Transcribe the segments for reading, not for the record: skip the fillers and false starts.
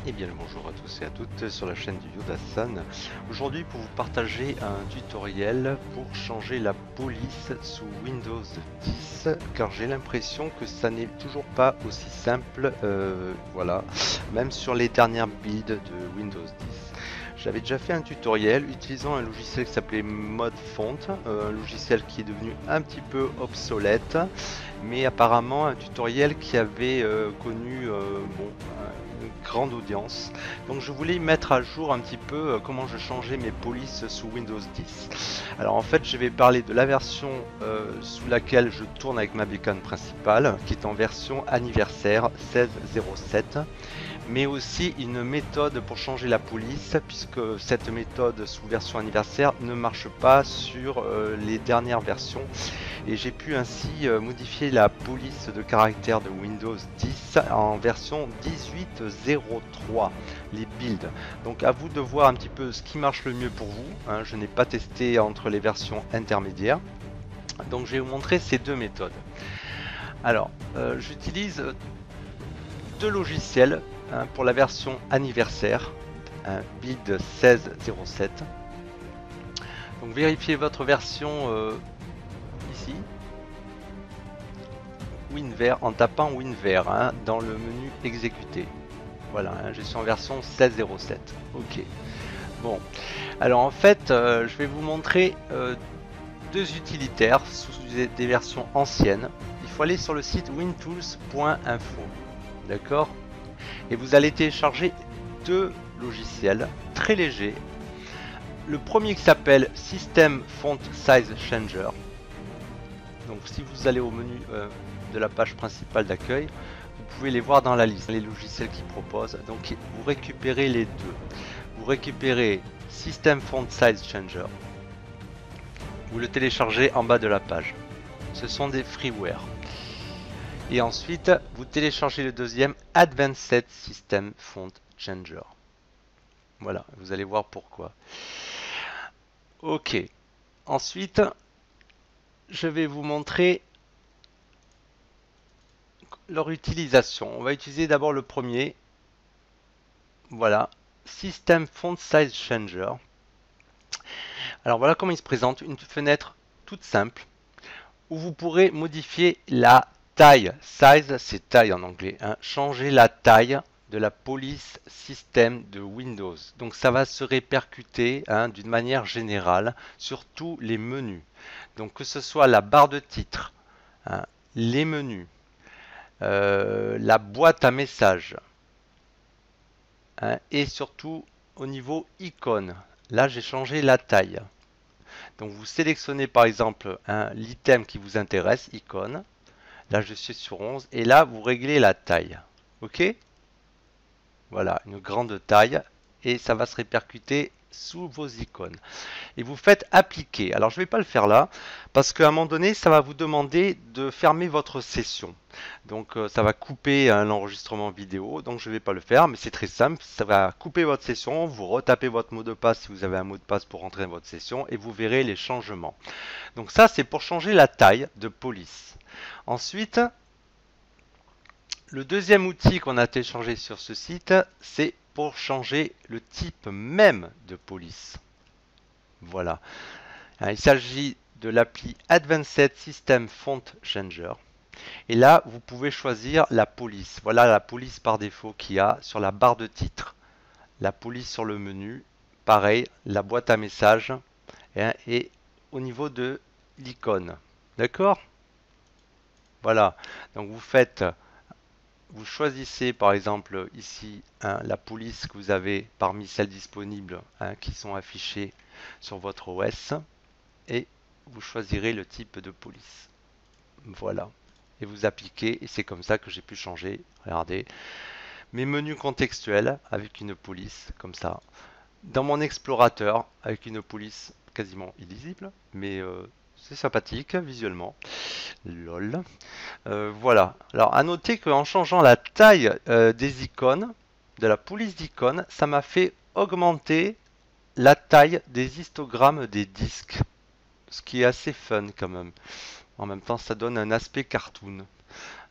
Et bien le bonjour à tous et à toutes sur la chaîne du Yoda-san. Aujourd'hui pour vous partager un tutoriel pour changer la police sous Windows 10 car j'ai l'impression que ça n'est toujours pas aussi simple, voilà, même sur les dernières builds de Windows 10. J'avais déjà fait un tutoriel utilisant un logiciel qui s'appelait ModFont, un logiciel qui est devenu un petit peu obsolète, mais apparemment un tutoriel qui avait connu une grande audience. Donc je voulais mettre à jour un petit peu comment je changeais mes polices sous Windows 10. Alors en fait je vais parler de la version sous laquelle je tourne avec ma bécane principale, qui est en version anniversaire 16.07, mais aussi une méthode pour changer la police, puisque cette méthode sous version anniversaire ne marche pas sur les dernières versions, et j'ai pu ainsi modifier la police de caractère de Windows 10 en version 18.03, les builds. Donc à vous de voir un petit peu ce qui marche le mieux pour vous, hein. Je n'ai pas testé entre les versions intermédiaires, donc je vais vous montrer ces deux méthodes. Alors j'utilise deux logiciels, hein, pour la version anniversaire, un build 16.07. Donc vérifiez votre version ici, WinVer, en tapant WinVer, hein, dans le menu exécuter. Voilà, hein, je suis en version 16.07. Ok. Bon, alors en fait, je vais vous montrer deux utilitaires sous des versions anciennes. Il faut aller sur le site wintools.info. D'accord? Et vous allez télécharger deux logiciels très légers. Le premier qui s'appelle System Font Size Changer. Donc si vous allez au menu de la page principale d'accueil, vous pouvez les voir dans la liste, les logiciels qu'ils proposent. Donc vous récupérez les deux. Vous récupérez System Font Size Changer. Vous le téléchargez en bas de la page. Ce sont des freeware. Et ensuite, vous téléchargez le deuxième, Advanced System Font Changer. Voilà, vous allez voir pourquoi. Ok. Ensuite, je vais vous montrer leur utilisation. On va utiliser d'abord le premier. Voilà, System Font Size Changer. Alors voilà comment il se présente, une fenêtre toute simple où vous pourrez modifier la taille. Size, c'est taille en anglais, hein. Changer la taille de la police système de Windows. Donc ça va se répercuter, hein, d'une manière générale sur tous les menus. Donc que ce soit la barre de titre, hein, les menus, la boîte à messages, hein, et surtout au niveau icône. Là j'ai changé la taille. Donc vous sélectionnez par exemple, hein, l'item qui vous intéresse, icône. Là je suis sur 11 et là vous réglez la taille. Ok? Voilà, une grande taille et ça va se répercuter sous vos icônes. Et vous faites appliquer. Alors je ne vais pas le faire là parce qu'à un moment donné ça va vous demander de fermer votre session. Donc ça va couper l'enregistrement vidéo. Donc je ne vais pas le faire, mais c'est très simple. Ça va couper votre session. Vous retapez votre mot de passe si vous avez un mot de passe pour rentrer dans votre session et vous verrez les changements. Donc ça c'est pour changer la taille de police. Ensuite, le deuxième outil qu'on a téléchargé sur ce site, c'est pour changer le type même de police. Voilà. Il s'agit de l'appli Advanced System Font Changer. Et là, vous pouvez choisir la police. Voilà la police par défaut qu'il y a sur la barre de titre. La police sur le menu. Pareil, la boîte à messages. Et au niveau de l'icône. D'accord? Voilà. Donc vous choisissez par exemple ici, hein, la police que vous avez parmi celles disponibles, hein, qui sont affichées sur votre OS. Et vous choisirez le type de police. Voilà. Et vous appliquez, et c'est comme ça que j'ai pu changer, regardez, mes menus contextuels avec une police, comme ça. Dans mon explorateur, avec une police quasiment illisible, mais c'est sympathique visuellement. LOL. Voilà. Alors à noter qu'en changeant la taille des icônes, de la police d'icônes, ça m'a fait augmenter la taille des histogrammes des disques. Ce qui est assez fun quand même. En même temps, ça donne un aspect cartoon.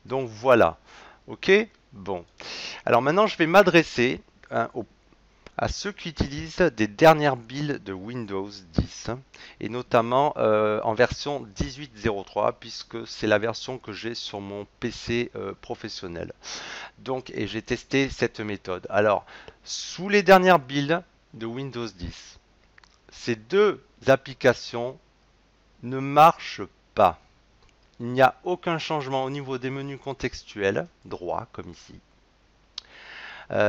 Donc voilà. Ok? Bon. Alors maintenant, je vais m'adresser hein, à ceux qui utilisent des dernières builds de Windows 10 et notamment en version 18.03 puisque c'est la version que j'ai sur mon PC professionnel. Donc, et j'ai testé cette méthode. Alors, sous les dernières builds de Windows 10, ces deux applications ne marchent pas. Il n'y a aucun changement au niveau des menus contextuels, droit comme ici,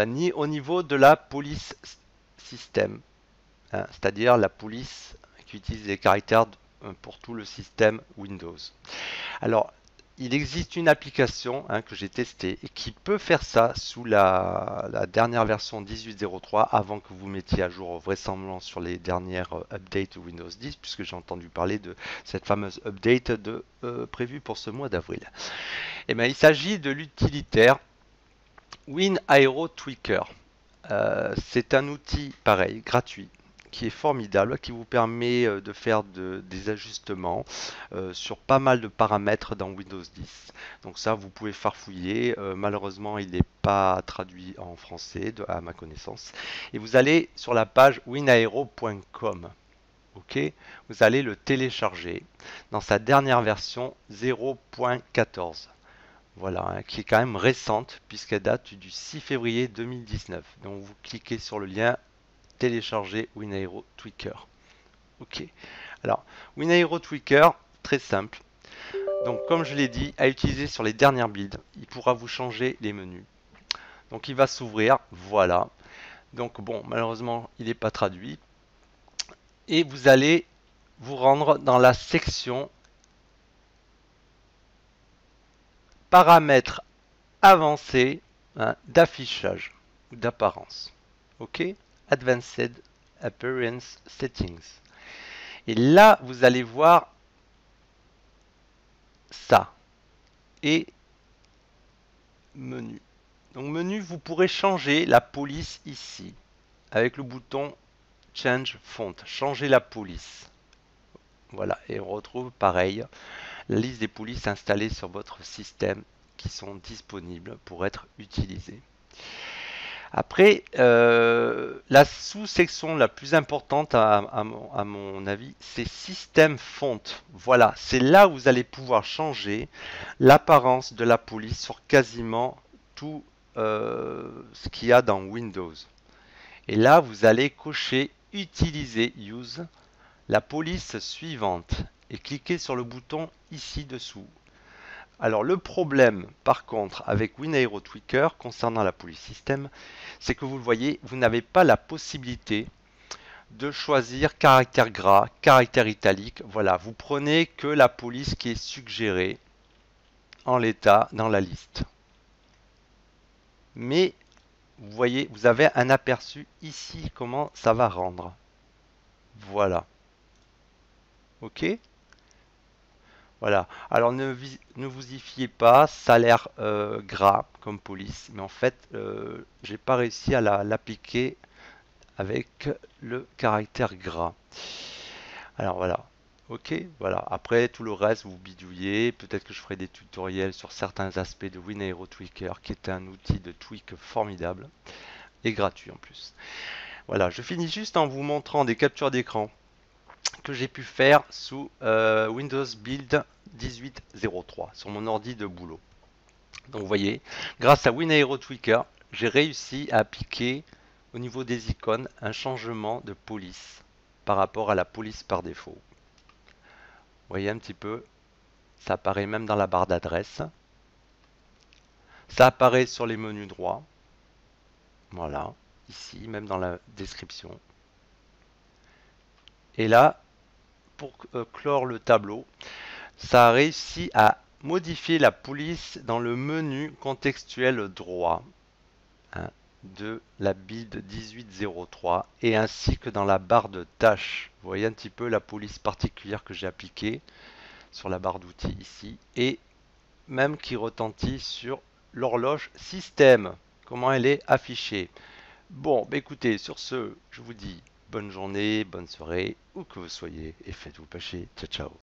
ni au niveau de la police système, hein, c'est-à-dire la police qui utilise les caractères pour tout le système Windows. Alors, il existe une application hein, que j'ai testée et qui peut faire ça sous la dernière version 18.03 avant que vous mettiez à jour vraisemblablement sur les dernières updates Windows 10 puisque j'ai entendu parler de cette fameuse update prévue pour ce mois d'avril. Et bien, il s'agit de l'utilitaire WinAeroTweaker. C'est un outil pareil, gratuit, qui est formidable, qui vous permet de faire des ajustements sur pas mal de paramètres dans Windows 10. Donc ça, vous pouvez farfouiller. Malheureusement, il n'est pas traduit en français, à ma connaissance. Et vous allez sur la page winaero.com. Ok, vous allez le télécharger dans sa dernière version 0.14. Voilà, hein, qui est quand même récente puisqu'elle date du 6 février 2019. Donc vous cliquez sur le lien télécharger WinAeroTweaker. Ok. Alors WinAeroTweaker, très simple. Donc comme je l'ai dit, à utiliser sur les dernières builds, il pourra vous changer les menus. Donc il va s'ouvrir, voilà. Donc bon, malheureusement, il n'est pas traduit. Et vous allez vous rendre dans la section paramètres avancés hein, d'affichage ou d'apparence. Ok, Advanced Appearance Settings. Et là, vous allez voir ça. Et menu. Donc menu, vous pourrez changer la police ici. Avec le bouton Change Font. Changer la police. Voilà. Et on retrouve pareil la liste des polices installées sur votre système qui sont disponibles pour être utilisées. Après, la sous-section la plus importante à mon avis, c'est Système Font. Voilà, c'est là où vous allez pouvoir changer l'apparence de la police sur quasiment tout ce qu'il y a dans Windows. Et là, vous allez cocher Utiliser Use la police suivante et cliquez sur le bouton ici dessous. Alors le problème par contre avec WinAeroTweaker concernant la police système, c'est que vous le voyez, vous n'avez pas la possibilité de choisir caractère gras, caractère italique. Voilà, vous prenez que la police qui est suggérée en l'état dans la liste. Mais vous voyez, vous avez un aperçu ici comment ça va rendre. Voilà. Ok ? Voilà. Alors ne vous y fiez pas, ça a l'air gras comme police, mais en fait, j'ai pas réussi à l'appliquer avec le caractère gras. Alors voilà. Ok, voilà. Après tout le reste, vous bidouillez. Peut-être que je ferai des tutoriels sur certains aspects de WinAeroTweaker, qui est un outil de tweak formidable et gratuit en plus. Voilà, je finis juste en vous montrant des captures d'écran que j'ai pu faire sous Windows Build 18.03 sur mon ordi de boulot. Donc vous voyez, grâce à WinAeroTweaker, j'ai réussi à appliquer au niveau des icônes un changement de police par rapport à la police par défaut. Vous voyez un petit peu, ça apparaît même dans la barre d'adresse. Ça apparaît sur les menus droits. Voilà, ici, même dans la description. Et là, pour clore le tableau, ça a réussi à modifier la police dans le menu contextuel droit hein, de la build 18.03 et ainsi que dans la barre de tâches. Vous voyez un petit peu la police particulière que j'ai appliquée sur la barre d'outils ici et même qui retentit sur l'horloge système, comment elle est affichée. Bon, bah écoutez, sur ce, je vous dis bonne journée, bonne soirée, où que vous soyez et faites-vous pas chier. Ciao, ciao.